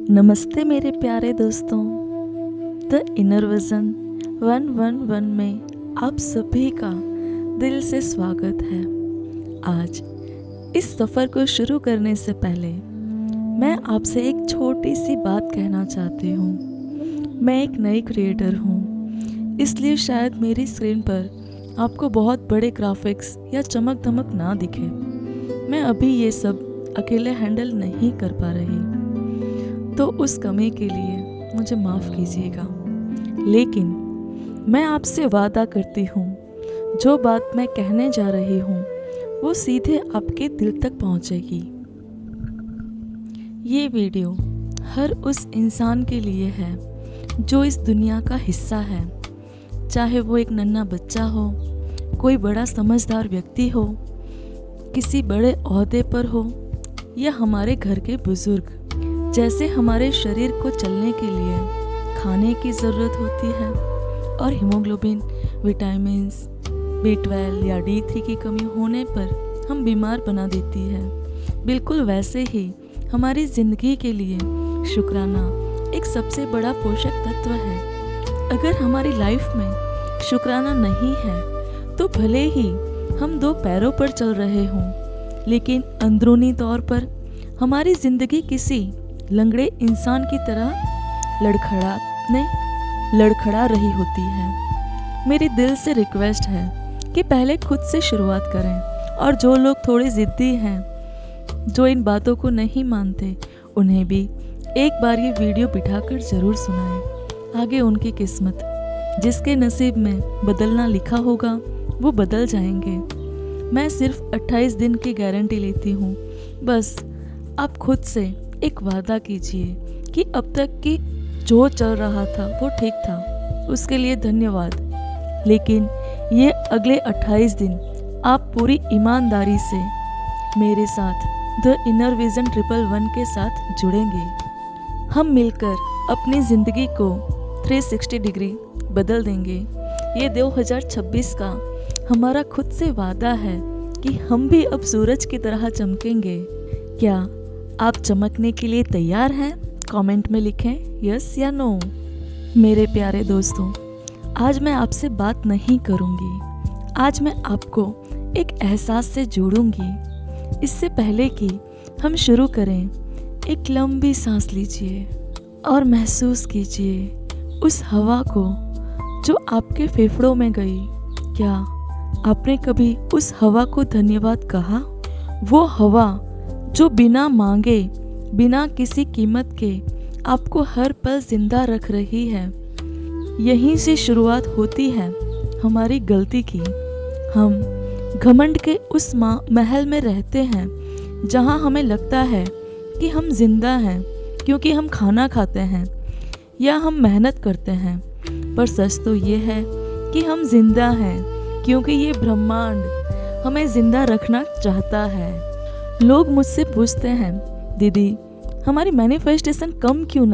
नमस्ते मेरे प्यारे दोस्तों। द इनर विजन 111 में आप सभी का दिल से स्वागत है। आज इस सफ़र को शुरू करने से पहले मैं आपसे एक छोटी सी बात कहना चाहती हूँ। मैं एक नई क्रिएटर हूँ, इसलिए शायद मेरी स्क्रीन पर आपको बहुत बड़े ग्राफिक्स या चमक धमक ना दिखे। मैं अभी ये सब अकेले हैंडल नहीं कर पा रही, तो उस कमी के लिए मुझे माफ़ कीजिएगा। लेकिन मैं आपसे वादा करती हूँ, जो बात मैं कहने जा रही हूँ वो सीधे आपके दिल तक पहुँचेगी। ये वीडियो हर उस इंसान के लिए है जो इस दुनिया का हिस्सा है, चाहे वो एक नन्हा बच्चा हो, कोई बड़ा समझदार व्यक्ति हो, किसी बड़े ओहदे पर हो, या हमारे घर के बुजुर्ग। जैसे हमारे शरीर को चलने के लिए खाने की ज़रूरत होती है और हीमोग्लोबिन, विटामिन्स, B12 या D3 की कमी होने पर हम बीमार बना देती है, बिल्कुल वैसे ही हमारी ज़िंदगी के लिए शुक्राना एक सबसे बड़ा पोषक तत्व है। अगर हमारी लाइफ में शुक्राना नहीं है तो भले ही हम दो पैरों पर चल रहे हों, लेकिन अंदरूनी तौर पर हमारी ज़िंदगी किसी लंगड़े इंसान की तरह लड़खड़ा रही होती है। मेरी दिल से रिक्वेस्ट है कि पहले खुद से शुरुआत करें, और जो लोग थोड़े ज़िद्दी हैं, जो इन बातों को नहीं मानते, उन्हें भी एक बार ये वीडियो बिठाकर ज़रूर सुनाएं। आगे उनकी किस्मत, जिसके नसीब में बदलना लिखा होगा वो बदल जाएंगे। मैं सिर्फ 28 दिन की गारंटी लेती हूँ। बस आप खुद से एक वादा कीजिए कि अब तक की जो चल रहा था वो ठीक था, उसके लिए धन्यवाद। लेकिन ये अगले 28 दिन आप पूरी ईमानदारी से मेरे साथ द इनर विजन 111 के साथ जुड़ेंगे। हम मिलकर अपनी ज़िंदगी को 360 डिग्री बदल देंगे। ये 2026 का हमारा खुद से वादा है कि हम भी अब सूरज की तरह चमकेंगे। क्या आप चमकने के लिए तैयार हैं? कमेंट में लिखें यस या नो। मेरे प्यारे दोस्तों, आज मैं आपसे बात नहीं करूंगी। आज मैं आपको एक एहसास से जोड़ूंगी। इससे पहले कि हम शुरू करें, एक लंबी सांस लीजिए और महसूस कीजिए उस हवा को जो आपके फेफड़ों में गई। क्या आपने कभी उस हवा को धन्यवाद कहा? वो हवा जो बिना मांगे, बिना किसी कीमत के आपको हर पल जिंदा रख रही है। यहीं से शुरुआत होती है हमारी गलती की। हम घमंड के उस महल में रहते हैं जहां हमें लगता है कि हम जिंदा हैं क्योंकि हम खाना खाते हैं या हम मेहनत करते हैं, पर सच तो ये है कि हम जिंदा हैं क्योंकि ये ब्रह्मांड हमें जिंदा रखना चाहता है। लोग मुझसे पूछते हैं, दीदी हमारी मैनिफेस्टेशन काम क्यों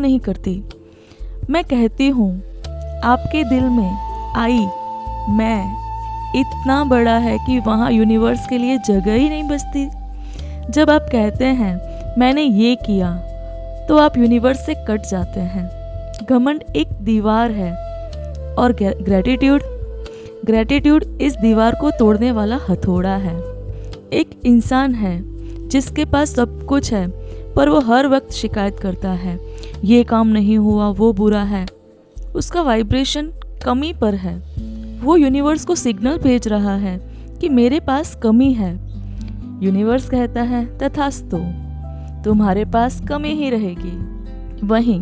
नहीं करती? मैं कहती हूँ, आपके दिल में आई मैं इतना बड़ा है कि वहाँ यूनिवर्स के लिए जगह ही नहीं बचती। जब आप कहते हैं मैंने ये किया, तो आप यूनिवर्स से कट जाते हैं। घमंड एक दीवार है और ग्रेटिट्यूड इस दीवार को तोड़ने वाला हथौड़ा है। एक इंसान है जिसके पास सब कुछ है, पर वो हर वक्त शिकायत करता है, ये काम नहीं हुआ, वो बुरा है। उसका वाइब्रेशन कमी पर है। वो यूनिवर्स को सिग्नल भेज रहा है कि मेरे पास कमी है। यूनिवर्स कहता है, तथास्तु, तुम्हारे पास कमी ही रहेगी। वहीं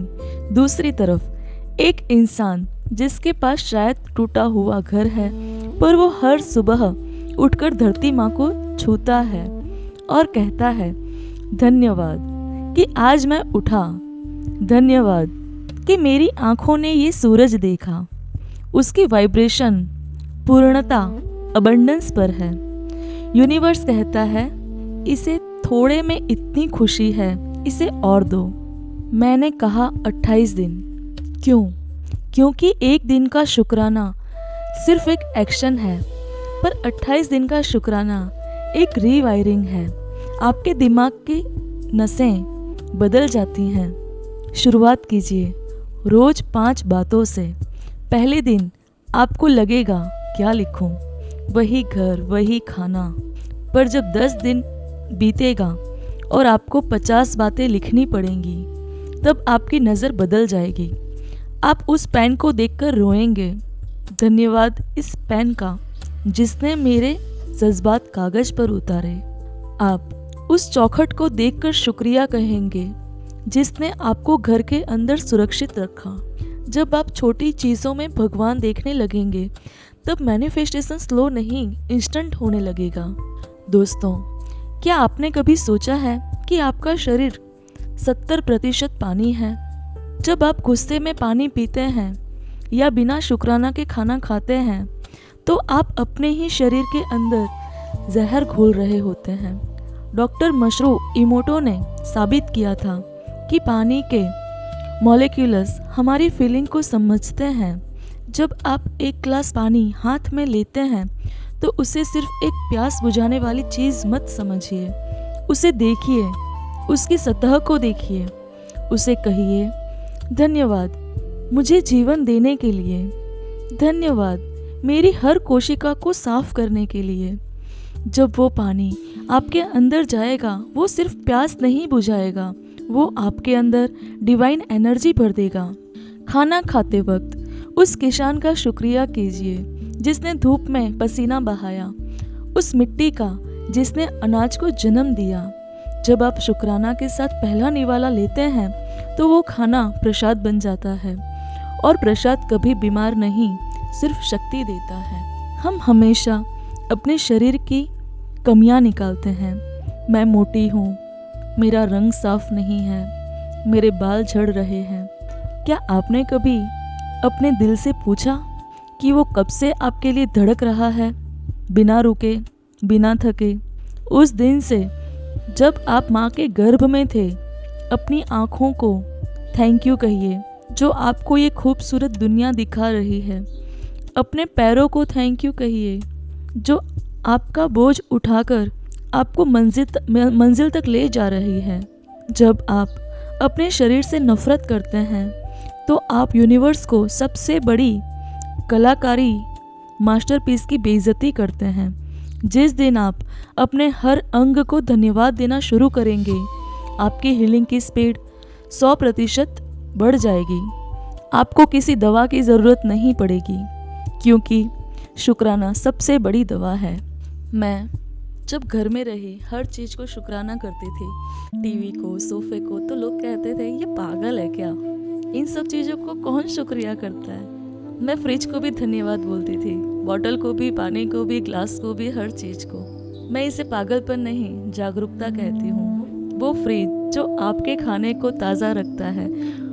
दूसरी तरफ एक इंसान जिसके पास शायद टूटा हुआ घर है, पर वो हर सुबह उठकर धरती माँ को छूता है और कहता है, धन्यवाद कि आज मैं उठा, धन्यवाद कि मेरी आंखों ने ये सूरज देखा। उसकी वाइब्रेशन पूर्णता, अबंडेंस पर है। यूनिवर्स कहता है, इसे थोड़े में इतनी खुशी है, इसे और दो। मैंने कहा 28 दिन। क्यों? क्योंकि एक दिन का शुक्राना सिर्फ एक एक्शन है, पर 28 दिन का शुक्राना एक रीवायरिंग है। आपके दिमाग की नसें बदल जाती हैं। शुरुआत कीजिए रोज 5 बातों से। पहले दिन आपको लगेगा क्या लिखूं, वही घर वही खाना, पर जब 10 दिन बीतेगा और आपको 50 बातें लिखनी पड़ेंगी, तब आपकी नज़र बदल जाएगी। आप उस पेन को देखकर रोएंगे, धन्यवाद इस पेन का जिसने मेरे जज्बात कागज पर उतारे। आप उस चौखट को देखकर शुक्रिया कहेंगे जिसने आपको घर के अंदर सुरक्षित रखा। जब आप छोटी चीज़ों में भगवान देखने लगेंगे, तब मैनिफेस्टेशन स्लो नहीं इंस्टेंट होने लगेगा। दोस्तों, क्या आपने कभी सोचा है कि आपका शरीर 70% पानी है? जब आप गुस्से में पानी पीते हैं या बिना शुक्राना के खाना खाते हैं, तो आप अपने ही शरीर के अंदर जहर घोल रहे होते हैं। डॉक्टर मशरू इमोटो ने साबित किया था कि पानी के मॉलिक्यूल्स हमारी फीलिंग को समझते हैं। जब आप एक ग्लास पानी हाथ में लेते हैं, तो उसे सिर्फ एक प्यास बुझाने वाली चीज़ मत समझिए। उसे देखिए, उसकी सतह को देखिए, उसे कहिए धन्यवाद मुझे जीवन देने के लिए, धन्यवाद मेरी हर कोशिका को साफ करने के लिए। जब वो पानी आपके अंदर जाएगा, वो सिर्फ प्यास नहीं बुझाएगा, वो आपके अंदर डिवाइन एनर्जी भर देगा। खाना खाते वक्त उस किसान का शुक्रिया कीजिए जिसने धूप में पसीना बहाया, उस मिट्टी का जिसने अनाज को जन्म दिया। जब आप शुक्राना के साथ पहला निवाला लेते हैं, तो वो खाना प्रसाद बन जाता है, और प्रसाद कभी बीमार नहीं, सिर्फ शक्ति देता है। हम हमेशा अपने शरीर की कमियां निकालते हैं। मैं मोटी हूँ, मेरा रंग साफ नहीं है, मेरे बाल झड़ रहे हैं। क्या आपने कभी अपने दिल से पूछा कि वो कब से आपके लिए धड़क रहा है, बिना रुके, बिना थके? उस दिन से जब आप माँ के गर्भ में थे, अपनी आँखों को थैंक यू कहिए जो आपको ये खूबसूरत दुनिया दिखा रही है। अपने पैरों को थैंक यू कहिए जो आपका बोझ उठाकर आपको मंजिल तक ले जा रही है। जब आप अपने शरीर से नफरत करते हैं, तो आप यूनिवर्स को सबसे बड़ी कलाकारी मास्टरपीस की बेइज्जती करते हैं। जिस दिन आप अपने हर अंग को धन्यवाद देना शुरू करेंगे, आपकी हीलिंग की स्पीड 100% बढ़ जाएगी। आपको किसी दवा की ज़रूरत नहीं पड़ेगी, क्योंकि शुक्राना सबसे बड़ी दवा है। मैं जब घर में रही हर चीज़ को शुक्राना करती थी, टीवी को, सोफे को, तो लोग कहते थे ये पागल है क्या, इन सब चीज़ों को कौन शुक्रिया करता है। मैं फ्रिज को भी धन्यवाद बोलती थी, बॉटल को भी, पानी को भी, ग्लास को भी, हर चीज़ को। मैं इसे पागलपन नहीं, जागरूकता कहती हूँ। वो फ्रिज जो आपके खाने को ताज़ा रखता है,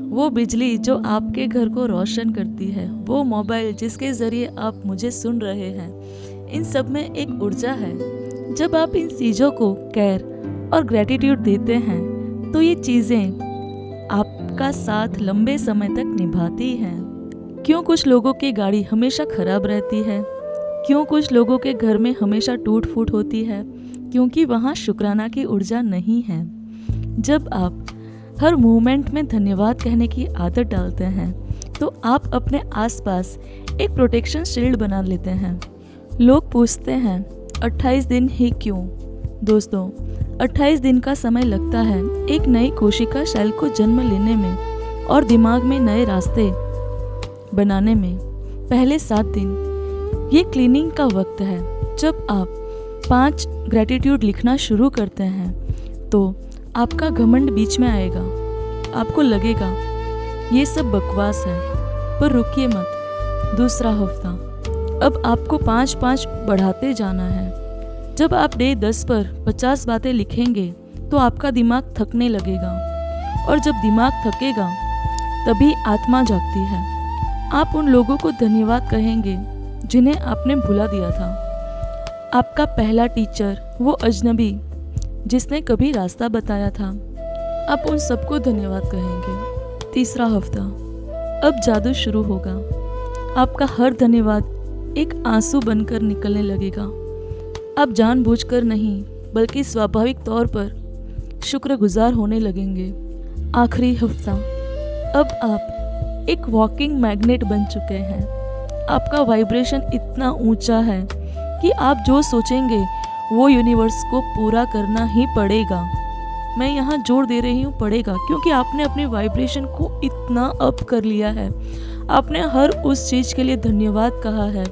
वो बिजली जो आपके घर को रोशन करती है, वो मोबाइल जिसके ज़रिए आप मुझे सुन रहे हैं, इन सब में एक ऊर्जा है। जब आप इन चीज़ों को केयर और ग्रैटिट्यूड देते हैं, तो ये चीज़ें आपका साथ लंबे समय तक निभाती हैं। क्यों कुछ लोगों की गाड़ी हमेशा खराब रहती है? क्यों कुछ लोगों के घर में हमेशा टूट फूट होती है? क्योंकि वहाँ शुक्राना की ऊर्जा नहीं है। जब आप हर मोमेंट में धन्यवाद कहने की आदत डालते हैं, तो आप अपने आसपास एक प्रोटेक्शन शील्ड बना लेते हैं। लोग पूछते हैं 28 दिन ही क्यों? दोस्तों, 28 दिन का समय लगता है एक नई कोशिका सेल को जन्म लेने में और दिमाग में नए रास्ते बनाने में। पहले 7 दिन ये क्लीनिंग का वक्त है। जब आप 5 ग्रैटिट्यूड लिखना शुरू करते हैं, तो आपका घमंड बीच में आएगा। आपको लगेगा ये सब बकवास है, पर रुकिए मत। दूसरा हफ्ता, अब आपको 5-5 बढ़ाते जाना है। जब आप डे 10 पर 50 बातें लिखेंगे, तो आपका दिमाग थकने लगेगा, और जब दिमाग थकेगा, तभी आत्मा जागती है। आप उन लोगों को धन्यवाद कहेंगे जिन्हें आपने भुला दिया था। आपका पहला टीचर, वो अजनबी जिसने कभी रास्ता बताया था, आप उन सबको धन्यवाद कहेंगे। तीसरा हफ्ता, अब जादू शुरू होगा। आपका हर धन्यवाद एक आंसू बनकर निकलने लगेगा। आप जानबूझकर नहीं, बल्कि स्वाभाविक तौर पर शुक्रगुजार होने लगेंगे। आखिरी हफ्ता, अब आप एक वॉकिंग मैग्नेट बन चुके हैं। आपका वाइब्रेशन इतना ऊंचा है कि आप जो सोचेंगे वो यूनिवर्स को पूरा करना ही पड़ेगा। मैं यहाँ जोर दे रही हूँ पड़ेगा, क्योंकि आपने अपने वाइब्रेशन को इतना अप कर लिया है। आपने हर उस चीज़ के लिए धन्यवाद कहा है।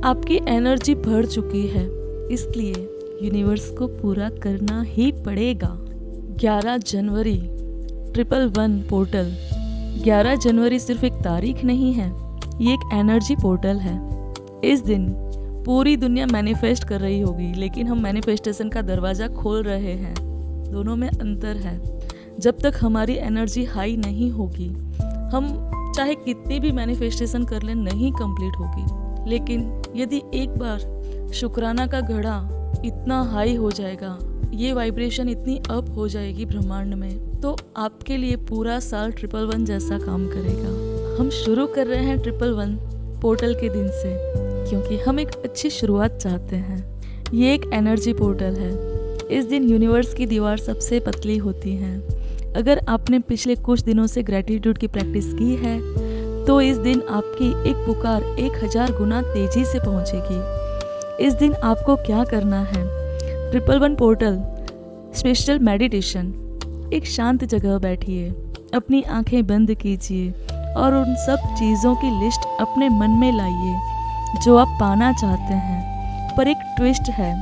आपकी एनर्जी बढ़ चुकी है, इसलिए यूनिवर्स को पूरा करना ही पड़ेगा। 11 जनवरी 111 पोर्टल। 11 जनवरी सिर्फ एक तारीख नहीं है, ये एक एनर्जी पोर्टल है। इस दिन पूरी दुनिया मैनिफेस्ट कर रही होगी, लेकिन हम मैनिफेस्टेशन का दरवाज़ा खोल रहे हैं। दोनों में अंतर है। जब तक हमारी एनर्जी हाई नहीं होगी, हम चाहे कितनी भी मैनिफेस्टेशन कर लें नहीं कंप्लीट होगी। लेकिन यदि एक बार शुक्राना का घड़ा इतना हाई हो जाएगा, ये वाइब्रेशन इतनी अप हो जाएगी ब्रह्मांड में, तो आपके लिए पूरा साल 111 जैसा काम करेगा। हम शुरू कर रहे हैं 111 पोर्टल के दिन से, क्योंकि हम एक अच्छी शुरुआत चाहते हैं। ये एक एनर्जी पोर्टल है। इस दिन यूनिवर्स की दीवार सबसे पतली होती है। अगर आपने पिछले कुछ दिनों से ग्रैटिट्यूड की प्रैक्टिस की है, तो इस दिन आपकी एक पुकार 1000 गुना तेजी से पहुंचेगी। इस दिन आपको क्या करना है? 111 पोर्टल स्पेशल मेडिटेशन। एक शांत जगह बैठिए, अपनी आंखें बंद कीजिए और उन सब चीज़ों की लिस्ट अपने मन में लाइए जो आप पाना चाहते हैं। पर एक ट्विस्ट है,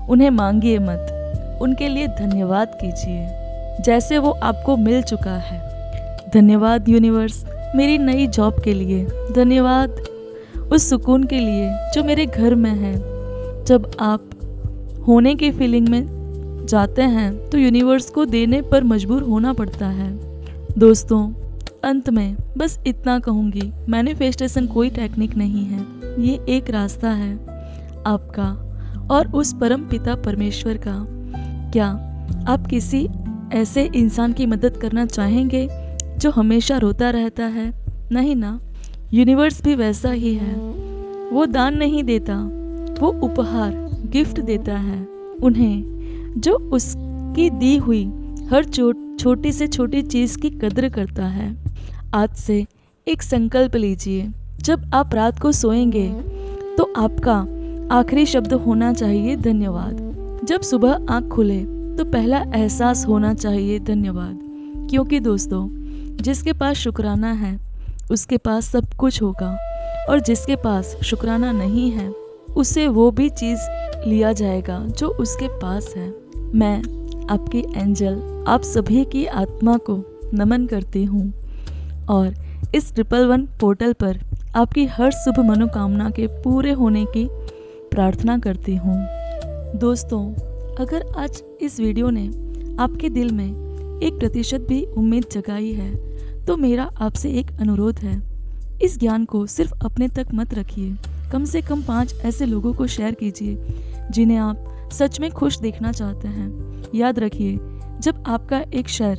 उन्हें मांगिए मत, उनके लिए धन्यवाद कीजिए जैसे वो आपको मिल चुका है। धन्यवाद यूनिवर्स मेरी नई जॉब के लिए, धन्यवाद उस सुकून के लिए जो मेरे घर में है। जब आप होने की फीलिंग में जाते हैं तो यूनिवर्स को देने पर मजबूर होना पड़ता है। दोस्तों, अंत में बस इतना कहूँगी, मैनिफेस्टेशन कोई टेक्निक नहीं है, ये एक रास्ता है आपका और उस परम पिता परमेश्वर का। क्या आप किसी ऐसे इंसान की मदद करना चाहेंगे जो हमेशा रोता रहता है? नहीं ना, यूनिवर्स भी वैसा ही है। वो दान नहीं देता, वो उपहार गिफ्ट देता है उन्हें जो उसकी दी हुई हर छोटी से छोटी चीज़ की कद्र करता है। आज से एक संकल्प लीजिए, जब आप रात को सोएंगे तो आपका आखिरी शब्द होना चाहिए धन्यवाद। जब सुबह आँख खुले तो पहला एहसास होना चाहिए धन्यवाद। क्योंकि दोस्तों, जिसके पास शुक्राना है उसके पास सब कुछ होगा, और जिसके पास शुक्राना नहीं है उसे वो भी चीज़ लिया जाएगा जो उसके पास है। मैं आपकी एंजल आप सभी की आत्मा को नमन करती हूँ और इस 111 पोर्टल पर आपकी हर शुभ मनोकामना के पूरे होने की प्रार्थना करती हूँ। दोस्तों, अगर आज इस वीडियो ने आपके दिल में 1% भी उम्मीद जगाई है, तो मेरा आपसे एक अनुरोध है, इस ज्ञान को सिर्फ अपने तक मत रखिए। कम से कम 5 ऐसे लोगों को शेयर कीजिए जिन्हें आप सच में खुश देखना चाहते हैं। याद रखिए, जब आपका एक शेयर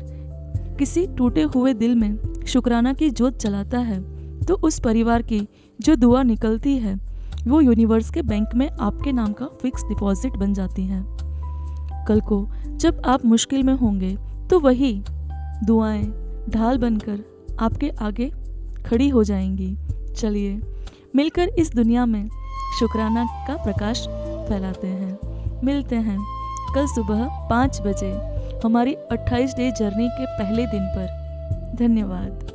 किसी टूटे हुए दिल में शुक्राना की ज्योत जलाता है, तो उस परिवार की जो दुआ निकलती है वो यूनिवर्स के बैंक में आपके नाम का फिक्स डिपॉजिट बन जाती है। कल को जब आप मुश्किल में होंगे तो वही दुआएं ढाल बनकर आपके आगे खड़ी हो जाएंगी। चलिए मिलकर इस दुनिया में शुक्राना का प्रकाश फैलाते हैं। मिलते हैं कल सुबह 5 बजे हमारी 28 डे जर्नी के पहले दिन पर। धन्यवाद।